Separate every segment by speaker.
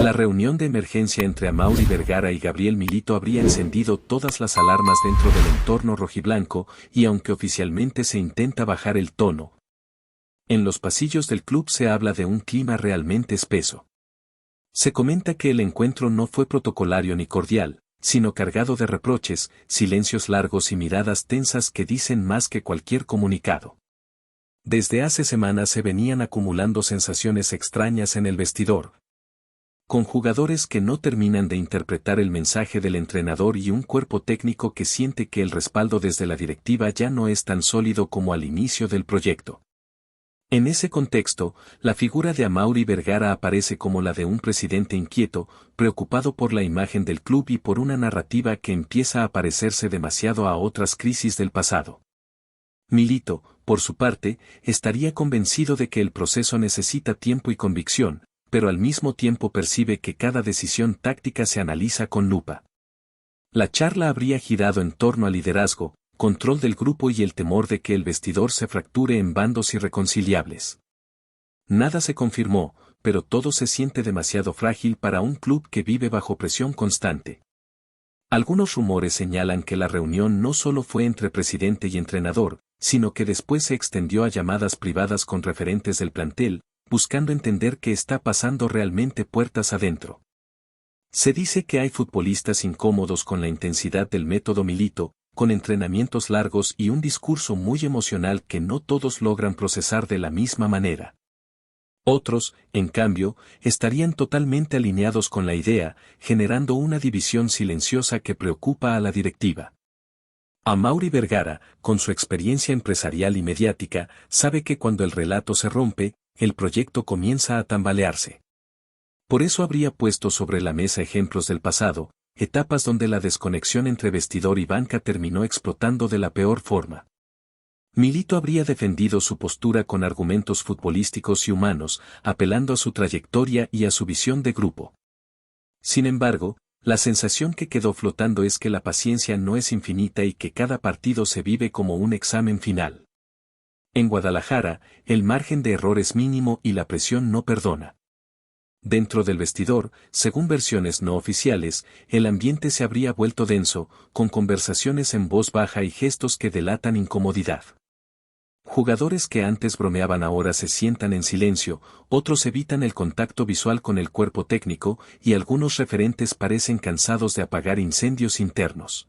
Speaker 1: La reunión de emergencia entre Amaury Vergara y Gabriel Milito habría encendido todas las alarmas dentro del entorno rojiblanco, y aunque oficialmente se intenta bajar el tono, en los pasillos del club se habla de un clima realmente espeso. Se comenta que el encuentro no fue protocolario ni cordial, sino cargado de reproches, silencios largos y miradas tensas que dicen más que cualquier comunicado. Desde hace semanas se venían acumulando sensaciones extrañas en el vestidor, con jugadores que no terminan de interpretar el mensaje del entrenador y un cuerpo técnico que siente que el respaldo desde la directiva ya no es tan sólido como al inicio del proyecto. En ese contexto, la figura de Amaury Vergara aparece como la de un presidente inquieto, preocupado por la imagen del club y por una narrativa que empieza a parecerse demasiado a otras crisis del pasado. Milito, por su parte, estaría convencido de que el proceso necesita tiempo y convicción, pero al mismo tiempo percibe que cada decisión táctica se analiza con lupa. La charla habría girado en torno al liderazgo, control del grupo y el temor de que el vestidor se fracture en bandos irreconciliables. Nada se confirmó, pero todo se siente demasiado frágil para un club que vive bajo presión constante. Algunos rumores señalan que la reunión no solo fue entre presidente y entrenador, sino que después se extendió a llamadas privadas con referentes del plantel, buscando entender qué está pasando realmente puertas adentro. Se dice que hay futbolistas incómodos con la intensidad del método Milito, con entrenamientos largos y un discurso muy emocional que no todos logran procesar de la misma manera. Otros, en cambio, estarían totalmente alineados con la idea, generando una división silenciosa que preocupa a la directiva. Amaury Vergara, con su experiencia empresarial y mediática, sabe que cuando el relato se rompe, el proyecto comienza a tambalearse. Por eso habría puesto sobre la mesa ejemplos del pasado, etapas donde la desconexión entre vestidor y banca terminó explotando de la peor forma. Milito habría defendido su postura con argumentos futbolísticos y humanos, apelando a su trayectoria y a su visión de grupo. Sin embargo, la sensación que quedó flotando es que la paciencia no es infinita y que cada partido se vive como un examen final. En Guadalajara, el margen de error es mínimo y la presión no perdona. Dentro del vestidor, según versiones no oficiales, el ambiente se habría vuelto denso, con conversaciones en voz baja y gestos que delatan incomodidad. Jugadores que antes bromeaban ahora se sientan en silencio, otros evitan el contacto visual con el cuerpo técnico y algunos referentes parecen cansados de apagar incendios internos.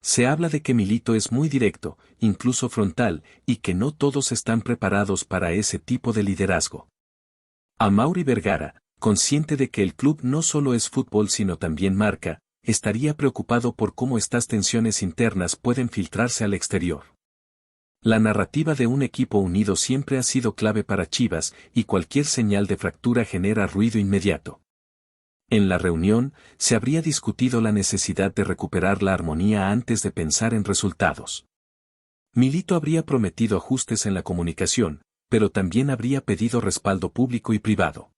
Speaker 1: Se habla de que Milito es muy directo, incluso frontal, y que no todos están preparados para ese tipo de liderazgo. Amaury Vergara, consciente de que el club no solo es fútbol sino también marca, estaría preocupado por cómo estas tensiones internas pueden filtrarse al exterior. La narrativa de un equipo unido siempre ha sido clave para Chivas y cualquier señal de fractura genera ruido inmediato. En la reunión, se habría discutido la necesidad de recuperar la armonía antes de pensar en resultados. Milito habría prometido ajustes en la comunicación, pero también habría pedido respaldo público y privado.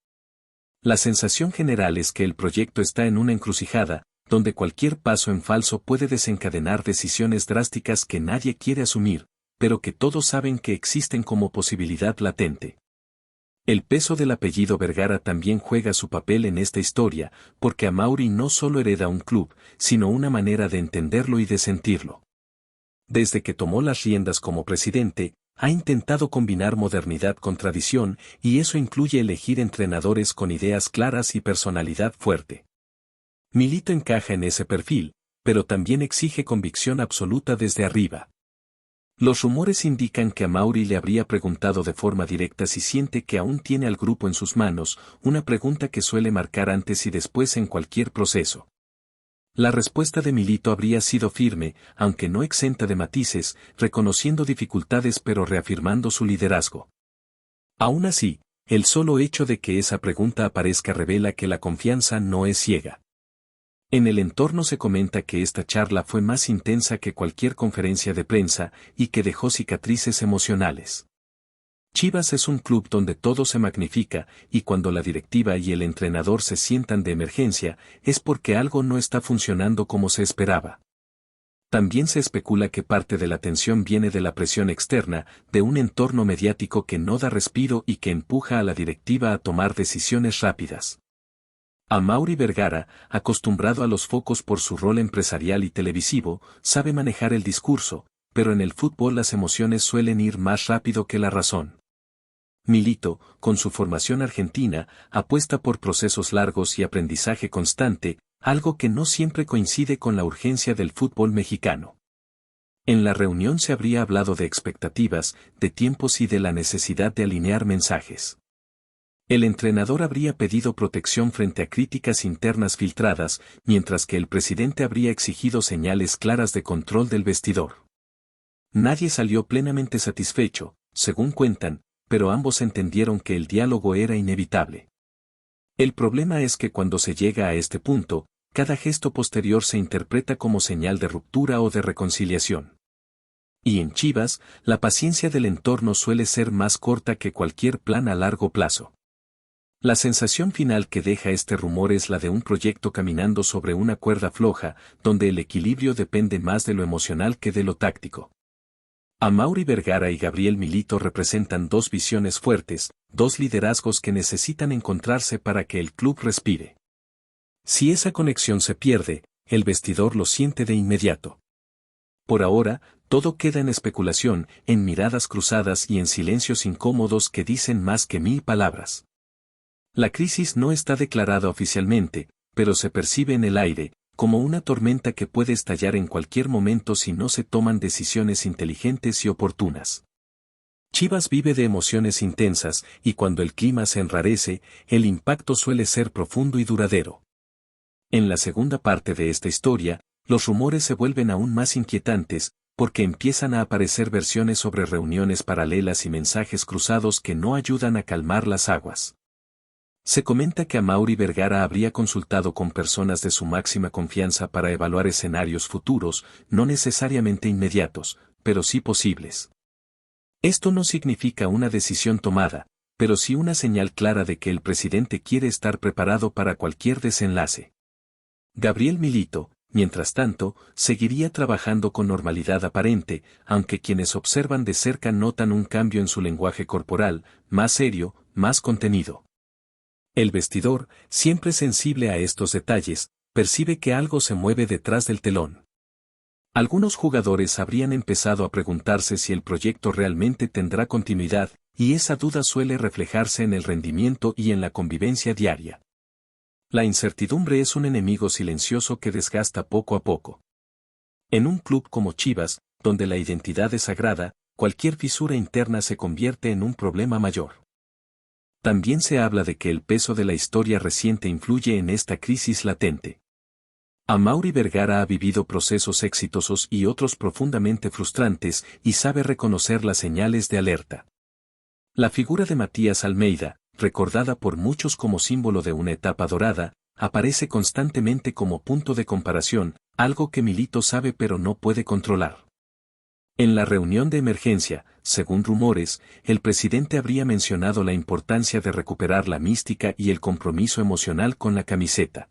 Speaker 1: La sensación general es que el proyecto está en una encrucijada, donde cualquier paso en falso puede desencadenar decisiones drásticas que nadie quiere asumir, pero que todos saben que existen como posibilidad latente. El peso del apellido Vergara también juega su papel en esta historia, porque Amaury no solo hereda un club, sino una manera de entenderlo y de sentirlo. Desde que tomó las riendas como presidente, ha intentado combinar modernidad con tradición, y eso incluye elegir entrenadores con ideas claras y personalidad fuerte. Milito encaja en ese perfil, pero también exige convicción absoluta desde arriba. Los rumores indican que Amaury le habría preguntado de forma directa si siente que aún tiene al grupo en sus manos, una pregunta que suele marcar antes y después en cualquier proceso. La respuesta de Milito habría sido firme, aunque no exenta de matices, reconociendo dificultades pero reafirmando su liderazgo. Aún así, el solo hecho de que esa pregunta aparezca revela que la confianza no es ciega. En el entorno se comenta que esta charla fue más intensa que cualquier conferencia de prensa y que dejó cicatrices emocionales. Chivas es un club donde todo se magnifica, y cuando la directiva y el entrenador se sientan de emergencia, es porque algo no está funcionando como se esperaba. También se especula que parte de la tensión viene de la presión externa, de un entorno mediático que no da respiro y que empuja a la directiva a tomar decisiones rápidas. Amaury Vergara, acostumbrado a los focos por su rol empresarial y televisivo, sabe manejar el discurso, pero en el fútbol las emociones suelen ir más rápido que la razón. Milito, con su formación argentina, apuesta por procesos largos y aprendizaje constante, algo que no siempre coincide con la urgencia del fútbol mexicano. En la reunión se habría hablado de expectativas, de tiempos y de la necesidad de alinear mensajes. El entrenador habría pedido protección frente a críticas internas filtradas, mientras que el presidente habría exigido señales claras de control del vestidor. Nadie salió plenamente satisfecho, según cuentan, pero ambos entendieron que el diálogo era inevitable. El problema es que cuando se llega a este punto, cada gesto posterior se interpreta como señal de ruptura o de reconciliación. Y en Chivas, la paciencia del entorno suele ser más corta que cualquier plan a largo plazo. La sensación final que deja este rumor es la de un proyecto caminando sobre una cuerda floja, donde el equilibrio depende más de lo emocional que de lo táctico. Amaury Vergara y Gabriel Milito representan dos visiones fuertes, dos liderazgos que necesitan encontrarse para que el club respire. Si esa conexión se pierde, el vestidor lo siente de inmediato. Por ahora, todo queda en especulación, en miradas cruzadas y en silencios incómodos que dicen más que 1000 palabras. La crisis no está declarada oficialmente, pero se percibe en el aire, como una tormenta que puede estallar en cualquier momento si no se toman decisiones inteligentes y oportunas. Chivas vive de emociones intensas, y cuando el clima se enrarece, el impacto suele ser profundo y duradero. En la segunda parte de esta historia, los rumores se vuelven aún más inquietantes, porque empiezan a aparecer versiones sobre reuniones paralelas y mensajes cruzados que no ayudan a calmar las aguas. Se comenta que Amaury Vergara habría consultado con personas de su máxima confianza para evaluar escenarios futuros, no necesariamente inmediatos, pero sí posibles. Esto no significa una decisión tomada, pero sí una señal clara de que el presidente quiere estar preparado para cualquier desenlace. Gabriel Milito, mientras tanto, seguiría trabajando con normalidad aparente, aunque quienes observan de cerca notan un cambio en su lenguaje corporal, más serio, más contenido. El vestidor, siempre sensible a estos detalles, percibe que algo se mueve detrás del telón. Algunos jugadores habrían empezado a preguntarse si el proyecto realmente tendrá continuidad, y esa duda suele reflejarse en el rendimiento y en la convivencia diaria. La incertidumbre es un enemigo silencioso que desgasta poco a poco. En un club como Chivas, donde la identidad es sagrada, cualquier fisura interna se convierte en un problema mayor. También se habla de que el peso de la historia reciente influye en esta crisis latente. Amaury Vergara ha vivido procesos exitosos y otros profundamente frustrantes y sabe reconocer las señales de alerta. La figura de Matías Almeida, recordada por muchos como símbolo de una etapa dorada, aparece constantemente como punto de comparación, algo que Milito sabe pero no puede controlar. En la reunión de emergencia, según rumores, el presidente habría mencionado la importancia de recuperar la mística y el compromiso emocional con la camiseta.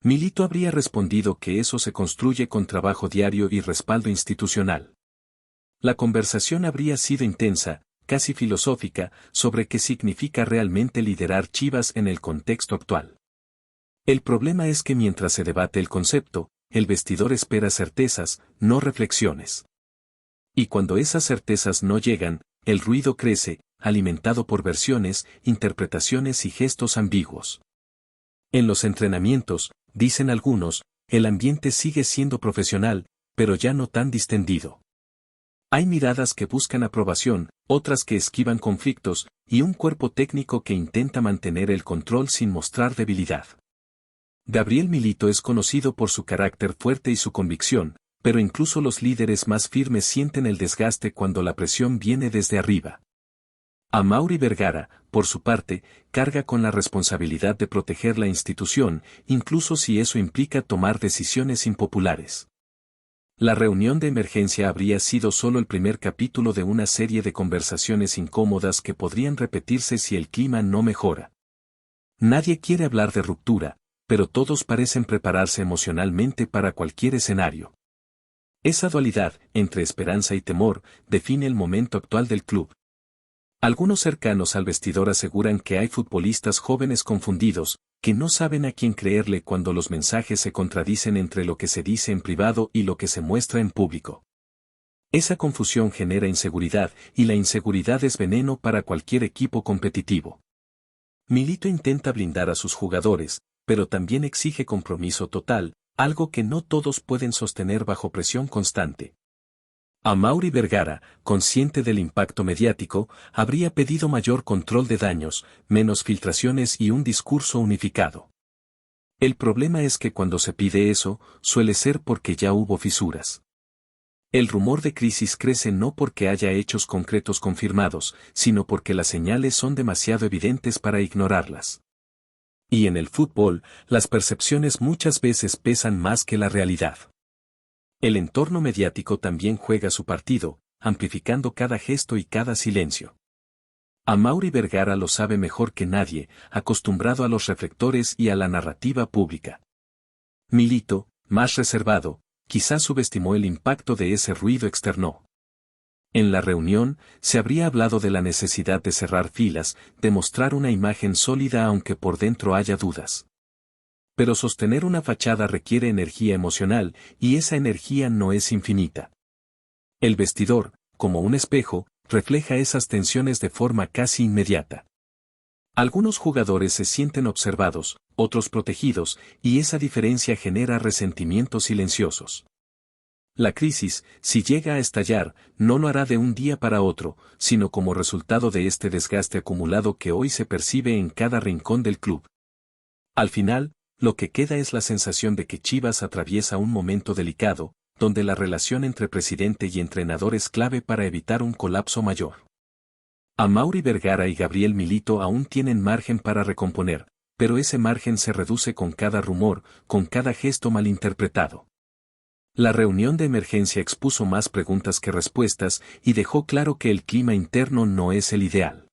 Speaker 1: Milito habría respondido que eso se construye con trabajo diario y respaldo institucional. La conversación habría sido intensa, casi filosófica, sobre qué significa realmente liderar Chivas en el contexto actual. El problema es que mientras se debate el concepto, el vestidor espera certezas, no reflexiones. Y cuando esas certezas no llegan, el ruido crece, alimentado por versiones, interpretaciones y gestos ambiguos. En los entrenamientos, dicen algunos, el ambiente sigue siendo profesional, pero ya no tan distendido. Hay miradas que buscan aprobación, otras que esquivan conflictos, y un cuerpo técnico que intenta mantener el control sin mostrar debilidad. Gabriel Milito es conocido por su carácter fuerte y su convicción, pero incluso los líderes más firmes sienten el desgaste cuando la presión viene desde arriba. Amaury Vergara, por su parte, carga con la responsabilidad de proteger la institución, incluso si eso implica tomar decisiones impopulares. La reunión de emergencia habría sido solo el primer capítulo de una serie de conversaciones incómodas que podrían repetirse si el clima no mejora. Nadie quiere hablar de ruptura, pero todos parecen prepararse emocionalmente para cualquier escenario. Esa dualidad, entre esperanza y temor, define el momento actual del club. Algunos cercanos al vestidor aseguran que hay futbolistas jóvenes confundidos, que no saben a quién creerle cuando los mensajes se contradicen entre lo que se dice en privado y lo que se muestra en público. Esa confusión genera inseguridad, y la inseguridad es veneno para cualquier equipo competitivo. Milito intenta blindar a sus jugadores, pero también exige compromiso total, algo que no todos pueden sostener bajo presión constante. Amaury Vergara, consciente del impacto mediático, habría pedido mayor control de daños, menos filtraciones y un discurso unificado. El problema es que cuando se pide eso, suele ser porque ya hubo fisuras. El rumor de crisis crece no porque haya hechos concretos confirmados, sino porque las señales son demasiado evidentes para ignorarlas. Y en el fútbol, las percepciones muchas veces pesan más que la realidad. El entorno mediático también juega su partido, amplificando cada gesto y cada silencio. Amaury Vergara lo sabe mejor que nadie, acostumbrado a los reflectores y a la narrativa pública. Milito, más reservado, quizás subestimó el impacto de ese ruido externo. En la reunión, se habría hablado de la necesidad de cerrar filas, de mostrar una imagen sólida aunque por dentro haya dudas. Pero sostener una fachada requiere energía emocional, y esa energía no es infinita. El vestidor, como un espejo, refleja esas tensiones de forma casi inmediata. Algunos jugadores se sienten observados, otros protegidos, y esa diferencia genera resentimientos silenciosos. La crisis, si llega a estallar, no lo hará de un día para otro, sino como resultado de este desgaste acumulado que hoy se percibe en cada rincón del club. Al final, lo que queda es la sensación de que Chivas atraviesa un momento delicado, donde la relación entre presidente y entrenador es clave para evitar un colapso mayor. Amaury Vergara y Gabriel Milito aún tienen margen para recomponer, pero ese margen se reduce con cada rumor, con cada gesto malinterpretado. La reunión de emergencia expuso más preguntas que respuestas y dejó claro que el clima interno no es el ideal.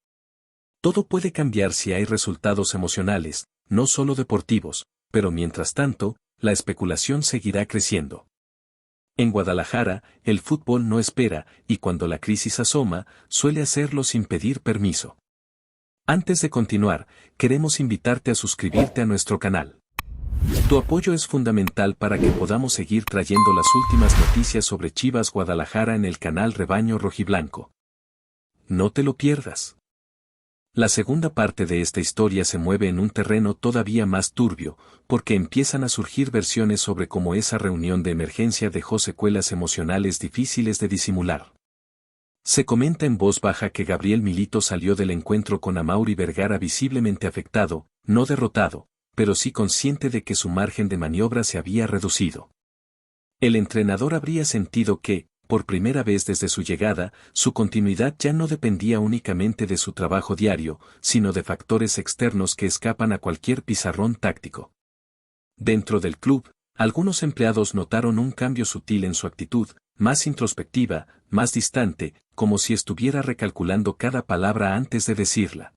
Speaker 1: Todo puede cambiar si hay resultados emocionales, no solo deportivos, pero mientras tanto, la especulación seguirá creciendo. En Guadalajara, el fútbol no espera, y cuando la crisis asoma, suele hacerlo sin pedir permiso. Antes de continuar, queremos invitarte a suscribirte a nuestro canal. Tu apoyo es fundamental para que podamos seguir trayendo las últimas noticias sobre Chivas Guadalajara en el canal Rebaño Rojiblanco. No te lo pierdas. La segunda parte de esta historia se mueve en un terreno todavía más turbio, porque empiezan a surgir versiones sobre cómo esa reunión de emergencia dejó secuelas emocionales difíciles de disimular. Se comenta en voz baja que Gabriel Milito salió del encuentro con Amaury Vergara visiblemente afectado, no derrotado, pero sí consciente de que su margen de maniobra se había reducido. El entrenador habría sentido que, por primera vez desde su llegada, su continuidad ya no dependía únicamente de su trabajo diario, sino de factores externos que escapan a cualquier pizarrón táctico. Dentro del club, algunos empleados notaron un cambio sutil en su actitud, más introspectiva, más distante, como si estuviera recalculando cada palabra antes de decirla.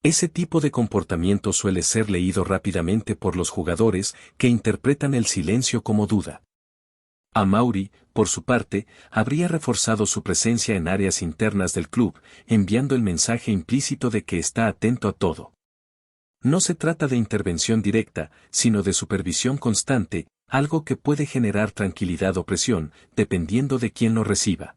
Speaker 1: Ese tipo de comportamiento suele ser leído rápidamente por los jugadores, que interpretan el silencio como duda. Amaury, por su parte, habría reforzado su presencia en áreas internas del club, enviando el mensaje implícito de que está atento a todo. No se trata de intervención directa, sino de supervisión constante, algo que puede generar tranquilidad o presión, dependiendo de quién lo reciba.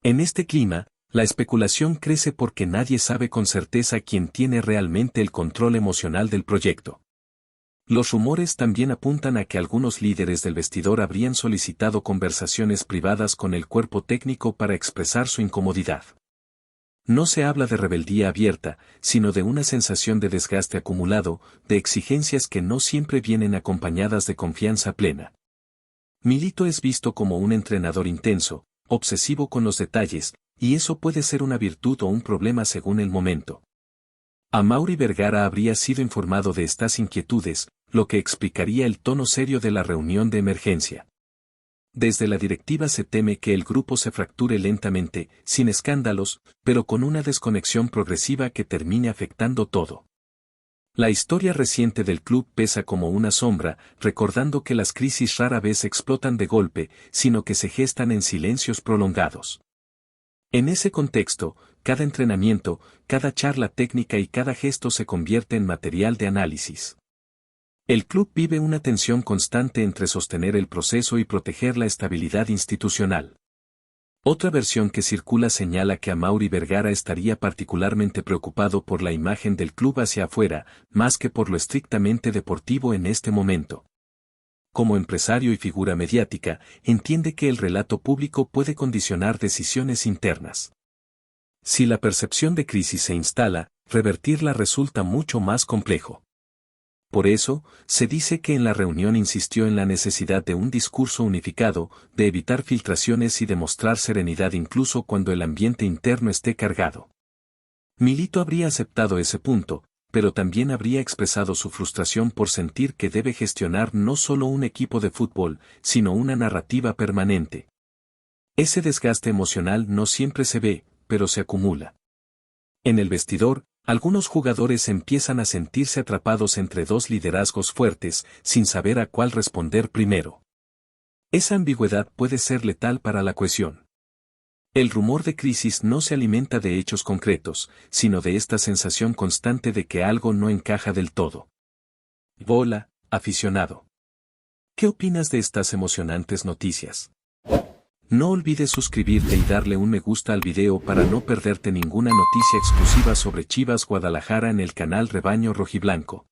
Speaker 1: En este clima, la especulación crece porque nadie sabe con certeza quién tiene realmente el control emocional del proyecto. Los rumores también apuntan a que algunos líderes del vestidor habrían solicitado conversaciones privadas con el cuerpo técnico para expresar su incomodidad. No se habla de rebeldía abierta, sino de una sensación de desgaste acumulado, de exigencias que no siempre vienen acompañadas de confianza plena. Milito es visto como un entrenador intenso, obsesivo con los detalles, y eso puede ser una virtud o un problema según el momento. Amaury Vergara habría sido informado de estas inquietudes, lo que explicaría el tono serio de la reunión de emergencia. Desde la directiva se teme que el grupo se fracture lentamente, sin escándalos, pero con una desconexión progresiva que termine afectando todo. La historia reciente del club pesa como una sombra, recordando que las crisis rara vez explotan de golpe, sino que se gestan en silencios prolongados. En ese contexto, cada entrenamiento, cada charla técnica y cada gesto se convierte en material de análisis. El club vive una tensión constante entre sostener el proceso y proteger la estabilidad institucional. Otra versión que circula señala que Amaury Vergara estaría particularmente preocupado por la imagen del club hacia afuera, más que por lo estrictamente deportivo en este momento. Como empresario y figura mediática, entiende que el relato público puede condicionar decisiones internas. Si la percepción de crisis se instala, revertirla resulta mucho más complejo. Por eso, se dice que en la reunión insistió en la necesidad de un discurso unificado, de evitar filtraciones y de mostrar serenidad incluso cuando el ambiente interno esté cargado. Milito habría aceptado ese punto, pero también habría expresado su frustración por sentir que debe gestionar no solo un equipo de fútbol, sino una narrativa permanente. Ese desgaste emocional no siempre se ve, pero se acumula. En el vestidor, algunos jugadores empiezan a sentirse atrapados entre dos liderazgos fuertes, sin saber a cuál responder primero. Esa ambigüedad puede ser letal para la cohesión. El rumor de crisis no se alimenta de hechos concretos, sino de esta sensación constante de que algo no encaja del todo. Bola, aficionado. ¿Qué opinas de estas emocionantes noticias? No olvides suscribirte y darle un me gusta al video para no perderte ninguna noticia exclusiva sobre Chivas Guadalajara en el canal Rebaño Rojiblanco.